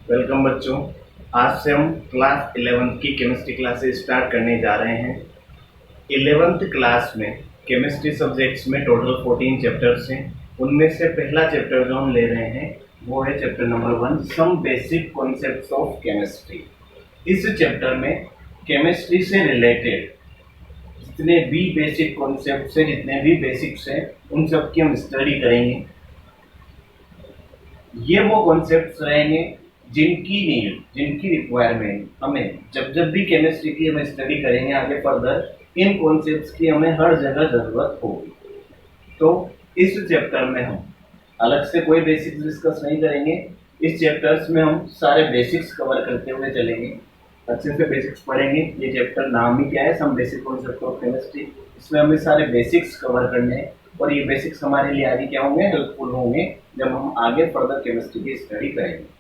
Welcome बच्चों। आज से हम क्लास 11th की केमिस्ट्री क्लासेस स्टार्ट करने जा रहे हैं। 11th क्लास में केमिस्ट्री सब्जेक्ट्स में टोटल 14 चैप्टर्स हैं। उनमें से पहला चैप्टर जो हम ले रहे हैं वो है chapter number 1, some basic concepts of chemistry. इस चैप्टर में केमिस्ट्री से रिलेटेड जितने भी बेसिक कॉन्सेप्ट्स हैं, जितने भी बेसिक्स हैं, उन सब की हम स्टडी करेंगे। ये वो कॉन्सेप्ट्स रहेंगे जिनकी नीड, जिनकी रिक्वायरमेंट हमें जब जब भी केमिस्ट्री की हम स्टडी करेंगे आगे फर्दर, इन कॉन्सेप्ट्स की हमें हर जगह जरूरत होगी। तो इस चैप्टर में हम अलग से कोई बेसिक्स डिस्कस नहीं करेंगे। इस चैप्टर्स में हम सारे बेसिक्स कवर करते हुए चलेंगे, अच्छे से बेसिक्स पढ़ेंगे। ये चैप्टर नाम ही क्या है, some basic concept of chemistry. इसमें हमें सारे बेसिक्स कवर करने हैं और ये बेसिक्स हमारे लिए आगे क्या होंगे, हेल्पफुल होंगे जब हम आगे फर्दर केमिस्ट्री की स्टडी करेंगे।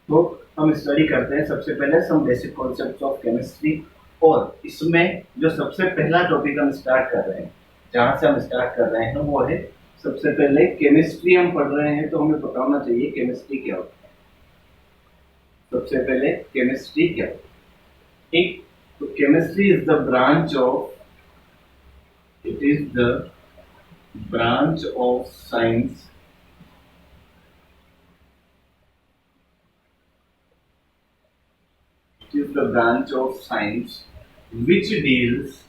तो हम स्टडी करते हैं सबसे पहले some basic concepts of chemistry. और इसमें जो सबसे पहला टॉपिक हम स्टार्ट कर रहे हैं, जहाँ से हम स्टार्ट कर रहे हैं वो है सबसे पहले केमिस्ट्री। हम पढ़ रहे हैं तो हमें पता होना चाहिए केमिस्ट्री क्या होता है। सबसे पहले केमिस्ट्री क्या होता है, ठीक। तो chemistry is the branch of, it is the branch of science it is the branch of science which deals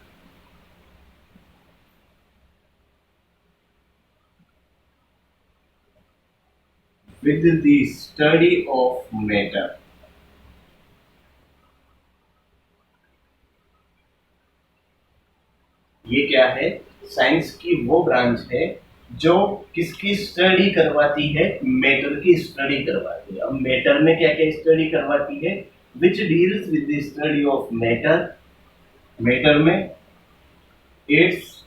with the study of matter। ये क्या है, साइंस की वो ब्रांच है जो किसकी स्टडी करवाती है, मैटर की स्टडी करवाती है। अब मैटर में क्या क्या स्टडी करवाती है, which deals with the study of matter. Matter में it's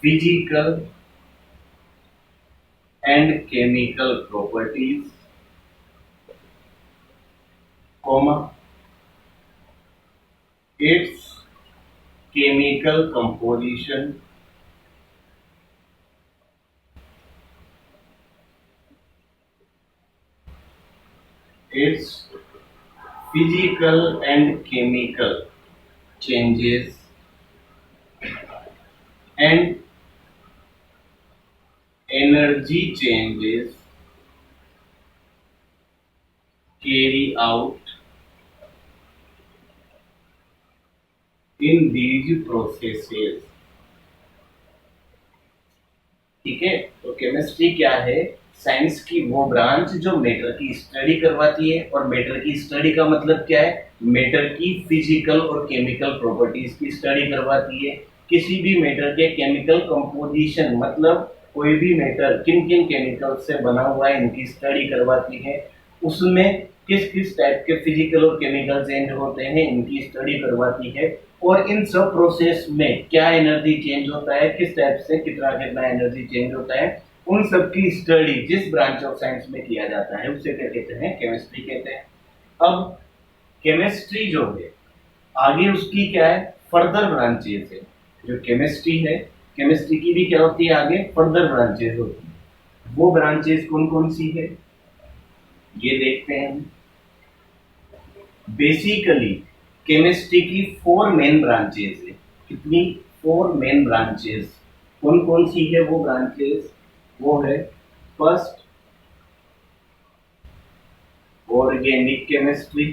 physical and chemical properties, comma, it's chemical composition, its physical and chemical changes, and energy changes carry out in these processes। ठीक है। तो chemistry क्या है, science की वो branch जो matter की स्टडी करवाती है। और मैटर की स्टडी का मतलब क्या है, मैटर की फिजिकल और केमिकल प्रॉपर्टीज की स्टडी करवाती है। किसी भी मैटर के केमिकल कंपोजिशन, मतलब कोई भी मैटर किन किन केमिकल से बना हुआ है, इनकी स्टडी करवाती है। उसमें किस किस टाइप के फिजिकल और केमिकल चेंज होते हैं, इनकी स्टडी करवाती है। और इन सब प्रोसेस में क्या एनर्जी चेंज होता है, किस टाइप से कितना कितना एनर्जी चेंज होता है, उन सब की स्टडी जिस ब्रांच ऑफ साइंस में किया जाता है उसे क्या कहते हैं, केमिस्ट्री कहते हैं। अब केमिस्ट्री जो है आगे उसकी क्या है, फर्दर ब्रांचेस है। जो केमिस्ट्री है, केमिस्ट्री की भी क्या होती है, आगे फर्दर ब्रांचेस होती है। वो ब्रांचेस कौन कौन सी है ये देखते हैं। बेसिकली केमिस्ट्री की 4 मेन ब्रांचेस है। कितनी, 4 मेन ब्रांचेस। कौन कौन सी है वो ब्रांचेस, वो है first organic chemistry,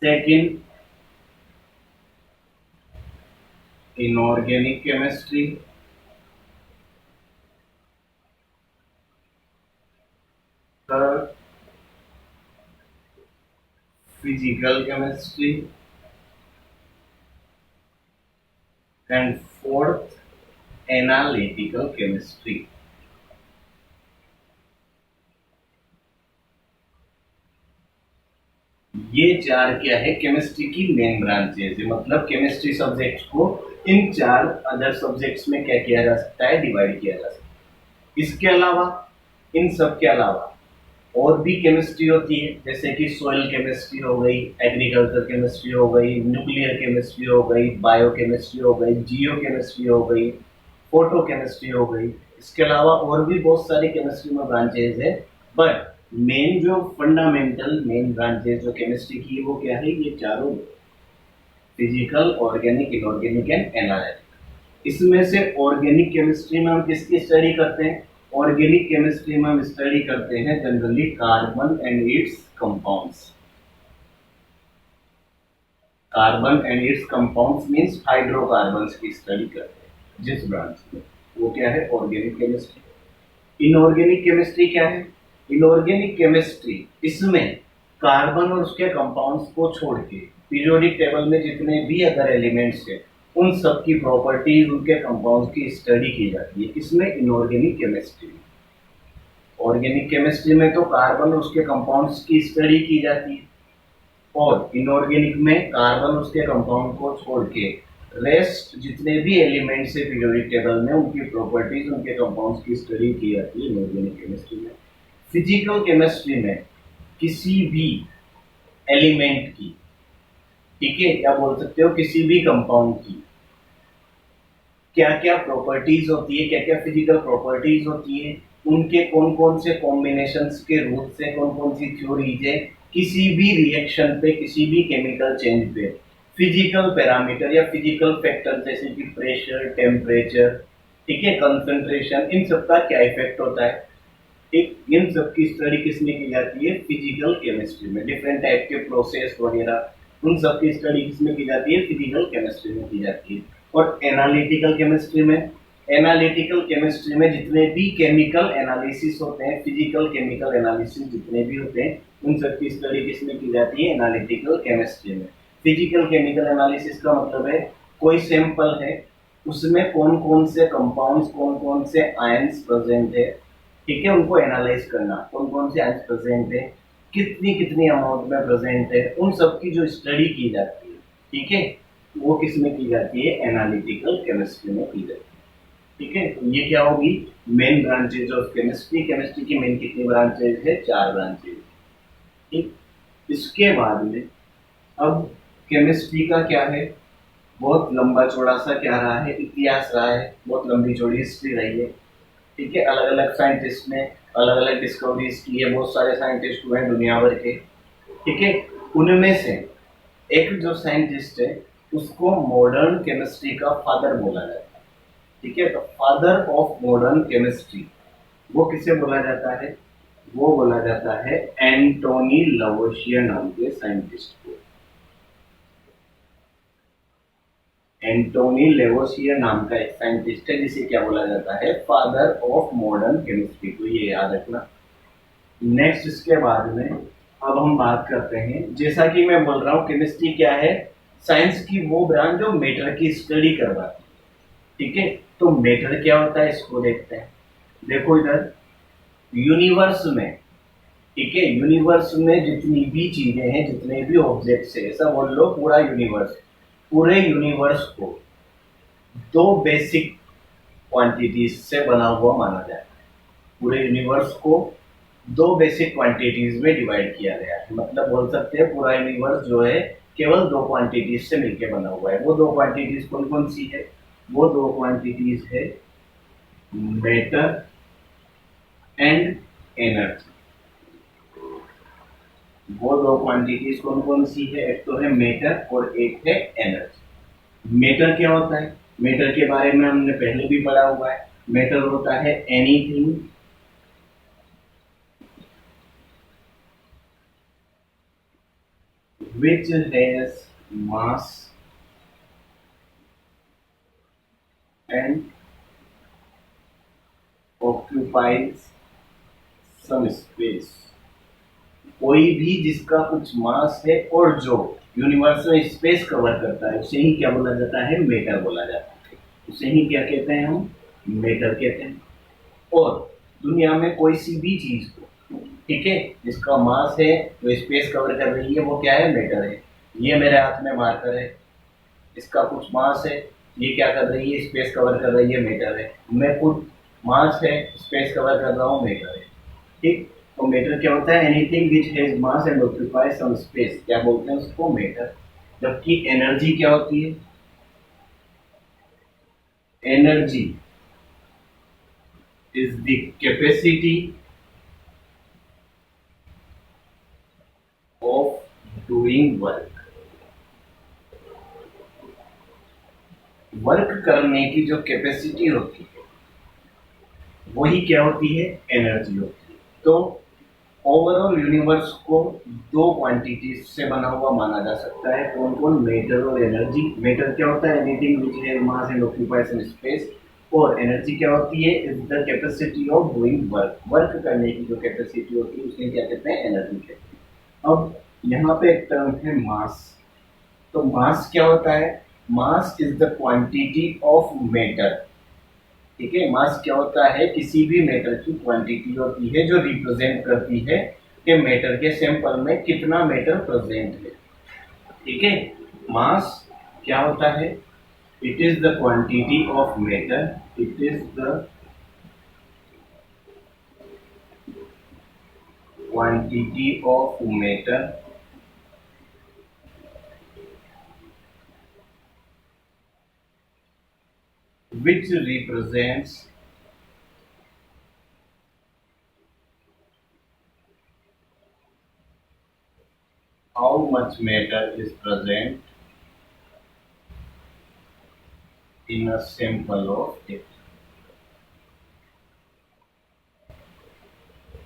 second inorganic chemistry, third physical chemistry, and fourth analytical chemistry. ये 4 क्या है, केमिस्ट्री की मेन ब्रांचेस है। मतलब केमिस्ट्री सब्जेक्ट्स को इन 4 अदर सब्जेक्ट्स में क्या किया जा सकता है, डिवाइड किया जा सकता है। इसके अलावा, इन सब के अलावा और भी केमिस्ट्री होती है, जैसे कि सॉइल केमिस्ट्री हो गई, एग्रीकल्चर केमिस्ट्री हो गई, न्यूक्लियर केमिस्ट्री हो गई, बायो केमिस्ट्री हो गई, जियो केमिस्ट्री हो गई, फोटो केमिस्ट्री हो गई, इसके अलावा और भी बहुत सारी केमिस्ट्री में ब्रांचेज है, बट मेन जो फंडामेंटल मेन ब्रांचेज जो केमिस्ट्री की वो क्या है, ये चारों, physical, organic, inorganic and analytical. इसमें से ऑर्गेनिक केमिस्ट्री में हम किसकी स्टडी करते हैं? ऑर्गेनिक केमिस्ट्री में हम स्टडी करते हैं generally carbon and it's compounds. Carbon and it's compounds means hydrocarbons की स्टडी करते हैं जिस ब्रांच में, वो क्या है? Organic chemistry. इनऑर्गेनिक केमिस्ट्री क्या है? इनऑर्गेनिक केमिस्ट्री, इसमें कार्बन और उसके कंपाउंड्स को छोड़ के पीरियोडिक टेबल में जितने भी अदर एलिमेंट्स है उन सब की प्रॉपर्टीज, उनके कंपाउंड्स की स्टडी की जाती है। इसमें इनऑर्गेनिक केमिस्ट्री में, ऑर्गेनिक केमिस्ट्री में तो कार्बन और उसके कंपाउंड्स की स्टडी की जाती है, और इनऑर्गेनिक में कार्बन उसके कंपाउंड को छोड़ के रेस्ट जितने भी एलिमेंट्स है पीरियोडिक टेबल में उनकी प्रॉपर्टीज, उनके कंपाउंड्स की स्टडी की जाती है इनऑर्गेनिक केमिस्ट्री में। फिजिकल केमिस्ट्री में किसी भी एलिमेंट की, ठीक है, या बोल सकते हो किसी भी कंपाउंड की क्या क्या प्रॉपर्टीज होती है, क्या क्या फिजिकल प्रॉपर्टीज होती है, उनके कौन कौन से कॉम्बिनेशंस के रूप से कौन कौन सी थ्योरीज है, किसी भी रिएक्शन पे, किसी भी केमिकल चेंज पे फिजिकल पैरामीटर या फिजिकल फैक्टर जैसे कि प्रेशर, टेम्परेचर, ठीक है, कंसंट्रेशन, इन सब का क्या इफेक्ट होता है, ठीक, इन सब की स्टडी किसमें की जाती है? फिजिकल केमिस्ट्री में। डिफरेंट टाइप के प्रोसेस वगैरह उन सब की स्टडी किसमें की जाती है? फिजिकल केमिस्ट्री में की जाती है। और एनालिटिकल केमिस्ट्री में, एनालिटिकल केमिस्ट्री में जितने भी केमिकल एनालिसिस होते हैं, फिजिकल केमिकल एनालिसिस जितने भी होते हैं, उन सब की स्टडी किसमें की जाती है? एनालिटिकल केमिस्ट्री में। फिजिकल केमिकल एनालिसिस का मतलब है कोई सैंपल है, उसमें कौन कौन से कंपाउंड्स, कौन कौन से आयंस प्रेजेंट है, ठीक है, उनको एनालाइज करना, कौन कौन से आयंस प्रेजेंट है, कितनी कितनी अमाउंट में प्रेजेंट है, उन सब की जो स्टडी की जाती है, ठीक है, वो किस में की जाती है? एनालिटिकल केमिस्ट्री में की जाती है। ठीक है, तो ये क्या होगी? Main branches of chemistry. Chemistry की मेन कितनी ब्रांचेज है? 4 ब्रांचेज। ठीक, इसके बाद में अब केमिस्ट्री का क्या है, बहुत लंबा चौड़ा सा क्या रहा है, इतिहास रहा है, बहुत लंबी चौड़ी हिस्ट्री रही है। ठीक है, अलग अलग साइंटिस्ट ने अलग अलग डिस्कवरीज की है, बहुत सारे साइंटिस्ट हुए हैं दुनिया भर के। ठीक है, उनमें से एक जो साइंटिस्ट है उसको मॉडर्न केमिस्ट्री का फादर बोला जाता है। ठीक है, तो फादर ऑफ मॉडर्न केमिस्ट्री वो किसे बोला जाता है? वो बोला जाता है एंटोनी लवोसियर नाम के साइंटिस्ट को। एंटोनी लेवोसियर नाम का एक साइंटिस्ट है जिसे क्या बोला जाता है? Father of modern chemistry. तो ये याद रखना। नेक्स्ट इसके बाद में अब हम बात करते हैं, जैसा कि मैं बोल रहा हूँ केमिस्ट्री क्या है? साइंस की वो ब्रांच जो मैटर की स्टडी करवाती है। ठीक है, तो मैटर क्या होता है इसको देखते हैं। देखो इधर यूनिवर्स में, ठीक है, यूनिवर्स में जितनी भी चीजें हैं, जितने भी ऑब्जेक्ट्स है, ऐसा बोल लो पूरा यूनिवर्स, पूरे यूनिवर्स को 2 बेसिक क्वांटिटीज से बना हुआ माना जाता है। पूरे यूनिवर्स को 2 बेसिक क्वांटिटीज में डिवाइड किया गया है। मतलब बोल सकते हैं पूरा यूनिवर्स जो है केवल 2 क्वांटिटीज से मिलकर बना हुआ है। वो 2 क्वांटिटीज कौन कौन सी है? वो 2 क्वांटिटीज है मैटर एंड एनर्जी। वो 2 क्वांटिटीज कौन कौन सी है? एक तो है मैटर और एक है एनर्जी। मैटर क्या होता है? मैटर के बारे में हमने पहले भी पढ़ा हुआ है। मैटर होता है anything which has mass and occupies some space। कोई भी जिसका कुछ मास है और जो यूनिवर्स में स्पेस कवर करता है उसे ही क्या बोला जाता है? मैटर बोला जाता है। उसे ही क्या कहते हैं हम? मैटर कहते हैं। और दुनिया में कोई सी भी चीज को, ठीक है, जिसका मास है, जो स्पेस कवर कर रही है, वो क्या है? मैटर है। ये मेरे हाथ में मार्कर है, इसका कुछ मास है, ये क्या कर रही है? स्पेस कवर कर रही है, मैटर है। मैं खुद मास है, स्पेस कवर कर रहा हूँ, मैटर है। ठीक, तो मैटर क्या होता है? Anything which has mass and occupies some space, क्या बोलते हैं उसको? मैटर। जबकि एनर्जी क्या होती है? Energy is the capacity of doing work। Work करने की जो कैपेसिटी होती है वही क्या होती है, एनर्जी होती है। तो ओवरऑल यूनिवर्स को दो क्वांटिटीज से बना हुआ माना जा सकता है। कौन कौन, मैटर और एनर्जी। मैटर क्या होता है, anything which has mass and occupies in space. और एनर्जी क्या होती है, is the capacity of doing work. Work करने की जो कैपेसिटी होती है उसे क्या कहते हैं, एनर्जी कहते हैं। अब यहाँ पे एक टर्म है मास। तो मास क्या होता है, mass is the quantity of matter. ठीक है, मास क्या होता है, किसी भी मैटर की क्वांटिटी होती है जो रिप्रेजेंट करती है कि मैटर के सैंपल में कितना मैटर प्रेजेंट है। ठीक है, मास क्या होता है, it is the quantity of matter, it is the quantity of matter which represents how much matter is present in a sample of it।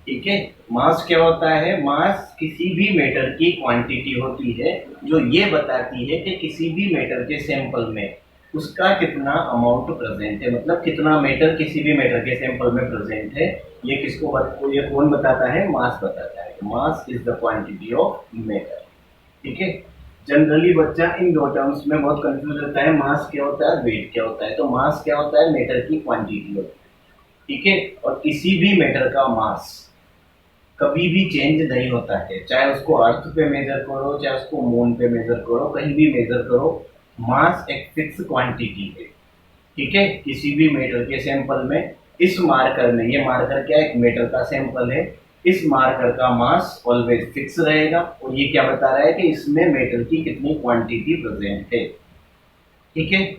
ठीक है, मास क्या होता है, मास किसी भी मैटर की क्वांटिटी होती है जो ये बताती है कि किसी भी मैटर के सैंपल में उसका कितना अमाउंट प्रेजेंट है, मतलब कितना मैटर किसी भी मैटर के सैंपल में प्रेजेंट है। ये किसको, ये कौन बताता है, मास बताता है। Mass is the quantity of matter. ठीक है, जनरली बच्चा इन दो टर्म्स में बहुत कंफ्यूज होता है, मास क्या होता है, वेट क्या होता है। तो मास क्या होता है, मैटर की क्वांटिटी होती है। ठीक है, और किसी भी मैटर का मास कभी भी चेंज नहीं होता है, चाहे उसको अर्थ पे मेजर करो, चाहे उसको मून पे मेजर करो, कहीं भी मेजर करो, मास एक फिक्स क्वांटिटी है। ठीक है, किसी भी मैटर के सैंपल में इस मार्कर में, ये मार्कर क्या है, एक मैटर का सैंपल है, इस मार्कर का मास ऑलवेज फिक्स रहेगा। और ये क्या बता रहा है कि इसमें मैटर की कितनी क्वांटिटी प्रेजेंट है। ठीक है,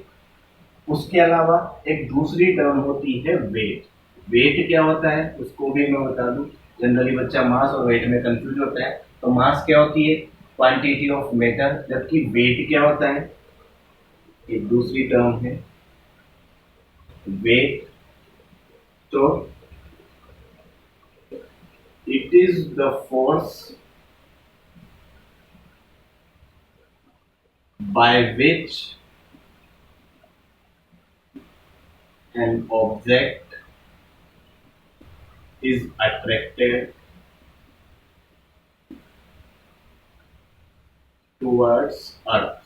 उसके अलावा एक दूसरी टर्म होती है वेट। वेट क्या होता है उसको भी मैं बता दूं, जनरली बच्चा मास और वेट में कंफ्यूज होता है। तो मास क्या होती है, क्वांटिटी ऑफ मैटर, जबकि वेट क्या होता है, एक दूसरी टर्म है वेट। तो it is the force by which an object is attracted towards earth।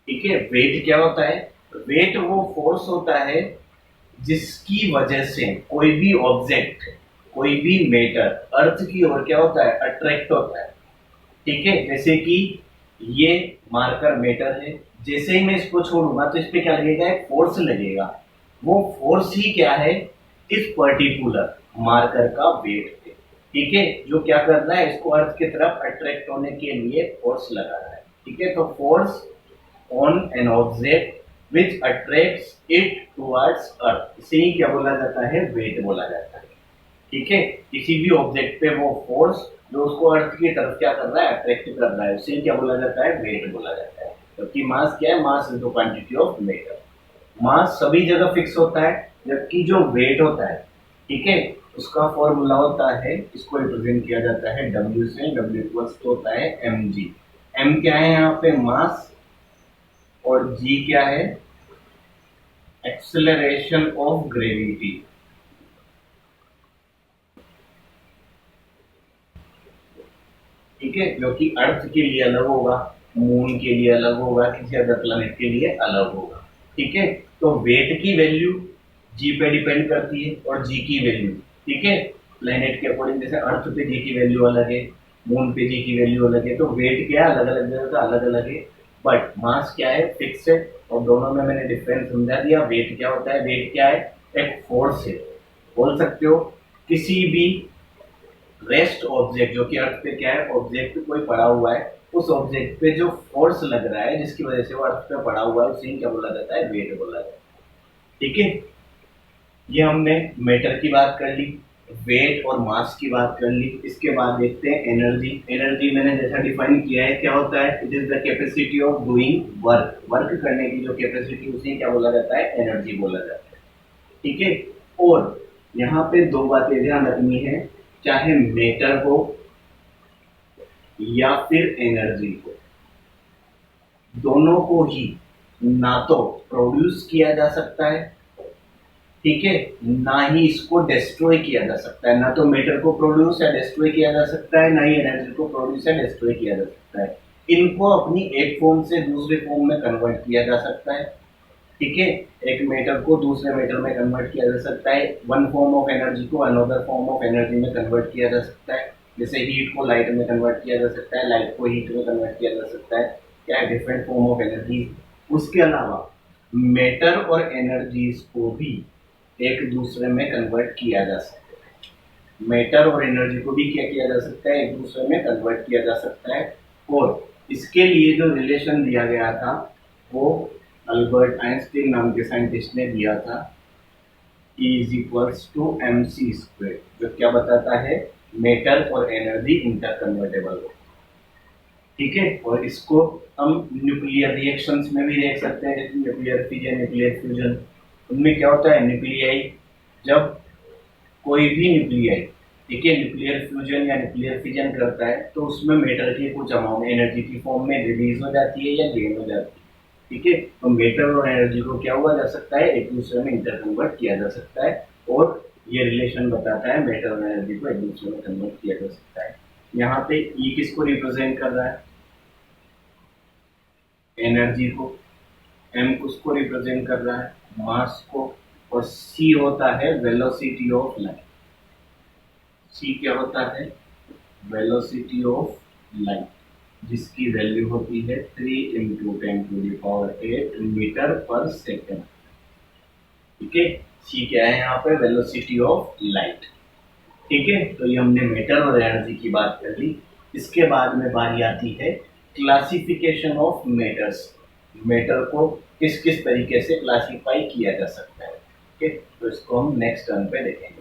ठीक है, वेट क्या होता है, वेट वो फोर्स होता है जिसकी वजह से कोई भी ऑब्जेक्ट, कोई भी मैटर अर्थ की ओर क्या होता है, अट्रैक्ट होता है। ठीक है, जैसे कि ये मार्कर मैटर है, जैसे ही मैं इसको छोड़ूंगा तो इस पे क्या लगेगा, एक फोर्स लगेगा। वो फोर्स ही क्या है, इस पर्टिकुलर मार्कर का वेट है। ठीक है, जो क्या कर रहा है, इसको अर्थ की तरफ अट्रैक्ट होने के लिए फोर्स लगा रहा है। ठीक है, तो force on an object which attracts it towards अर्थ, इसे ही क्या बोला जाता है, वेट बोला जाता है। ठीक है, किसी भी ऑब्जेक्ट पे वो फोर्स जो उसको अर्थ की तरफ क्या कर रहा है, अट्रैक्ट कर रहा है, उसे क्या बोला जाता है, वेट बोला जाता है। जबकि मास क्या है, mass is the quantity of matter. Mass सभी जगह फिक्स होता है, जबकि जो वेट होता है, ठीक है, उसका फॉर्मूला होता है, इसको रिप्रेजेंट किया जाता है W से। W इक्वल्स तो होता है mg। m क्या है यहाँ पे, मास, और g क्या है, एक्सेलरेशन ऑफ ग्रेविटी। ठीक है, जो कि अर्थ के लिए अलग होगा, मून के लिए अलग होगा, किसी अदर प्लैनेट के लिए अलग होगा। ठीक है, तो वेट की वैल्यू जी पे डिपेंड करती है और जी की वैल्यू, ठीक है, प्लैनेट के अकॉर्डिंग, जैसे अर्थ पे जी की वैल्यू अलग है, मून पे जी की वैल्यू अलग है। तो वेट क्या है, अलग अलग जगह का अलग अलग है, बट मास क्या है, फिक्स है। और दोनों में मैंने डिफरेंस समझा दिया। वेट क्या होता है, वेट क्या है, एक फोर्स है। बोल सकते हो किसी भी रेस्ट ऑब्जेक्ट, जो कि अर्थ पे क्या है, ऑब्जेक्ट कोई पड़ा हुआ है, उस ऑब्जेक्ट पे जो फोर्स लग रहा है जिसकी वजह से वो अर्थ पे पड़ा हुआ है, उसे क्या बोला जाता है, वेट बोला जाता है। ठीक है, ये हमने मैटर की बात कर ली, वेट और मास की बात कर ली। इसके बाद देखते हैं एनर्जी। एनर्जी मैंने जैसा डिफाइन किया है, क्या होता है? It is the capacity of doing work. Work करने की जो कैपेसिटी, उसे क्या बोला जाता है? एनर्जी बोला जाता है। ठीक है। और यहाँ पे दो बातें ध्यान रखनी है, चाहे मैटर हो या फिर एनर्जी हो, दोनों को ही ना तो प्रोड्यूस किया जा सकता है, ठीक है, ना ही इसको डिस्ट्रॉय किया जा सकता है। ना तो मैटर को प्रोड्यूस या डिस्ट्रॉय किया जा सकता है, ना ही एनर्जी को प्रोड्यूस या डिस्ट्रॉय किया जा सकता है। इनको अपनी एक फॉर्म से दूसरे फॉर्म में कन्वर्ट किया जा सकता है। ठीक है, एक मैटर को दूसरे मैटर में कन्वर्ट किया जा सकता है। वन फॉर्म ऑफ एनर्जी को अनदर फॉर्म ऑफ एनर्जी में कन्वर्ट किया जा सकता है। जैसे हीट को लाइट में कन्वर्ट किया जा सकता है, लाइट को हीट में कन्वर्ट किया जा सकता है। क्या है? Different form of energy. उसके अलावा मैटर और एनर्जीज को भी एक दूसरे में कन्वर्ट किया जा सकता है। मैटर और एनर्जी को भी क्या किया जा सकता है? एक दूसरे में कन्वर्ट किया जा सकता है। और इसके लिए जो रिलेशन दिया गया था, वो अल्बर्ट आइंस्टीन नाम के साइंटिस्ट ने दिया था, E is equals to M C square, जो क्या बताता है? मैटर और एनर्जी इंटर कन्वर्टेबल हो। ठीक है। और इसको हम न्यूक्लियर रिएक्शंस में भी देख सकते हैं, जैसे न्यूक्लियर फिजन, न्यूक्लियर फ्यूजन। उनमें क्या होता है? न्यूक्लियाई, जब कोई भी न्यूक्लियाई, ठीक है, न्यूक्लियर फ्यूजन या न्यूक्लियर फिजन करता है, तो उसमें मैटर की कुछ अमाउंट एनर्जी की फॉर्म में रिलीज हो जाती है या गेन हो जाती है। ठीक है। तो मैटर और एनर्जी को क्या हुआ जा सकता है? एक दूसरे में इंटर कन्वर्ट किया जा सकता है। और ये रिलेशन बताता है मैटर और एनर्जी को एक दूसरे में कन्वर्ट किया जा सकता है। यहाँ पे ई किसको रिप्रेजेंट कर रहा है? एनर्जी को। एम किसको रिप्रेजेंट कर रहा है? मास को। और सी होता है वेलोसिटी ऑफ लाइट। सी क्या होता है? वेलोसिटी ऑफ लाइट, जिसकी वैल्यू होती है 3 इंटू 10⁸ मीटर पर सेकेंड। ठीक है। सी क्या है यहाँ पे? Velocity of light. ठीक है। तो ये हमने मैटर और एनर्जी की बात कर ली। इसके बाद में बारी आती है क्लासिफिकेशन ऑफ मैटर्स। मैटर को किस किस तरीके से क्लासिफाई किया जा सकता है। ठीक है। तो इसको हम नेक्स्ट टर्न पे देखेंगे।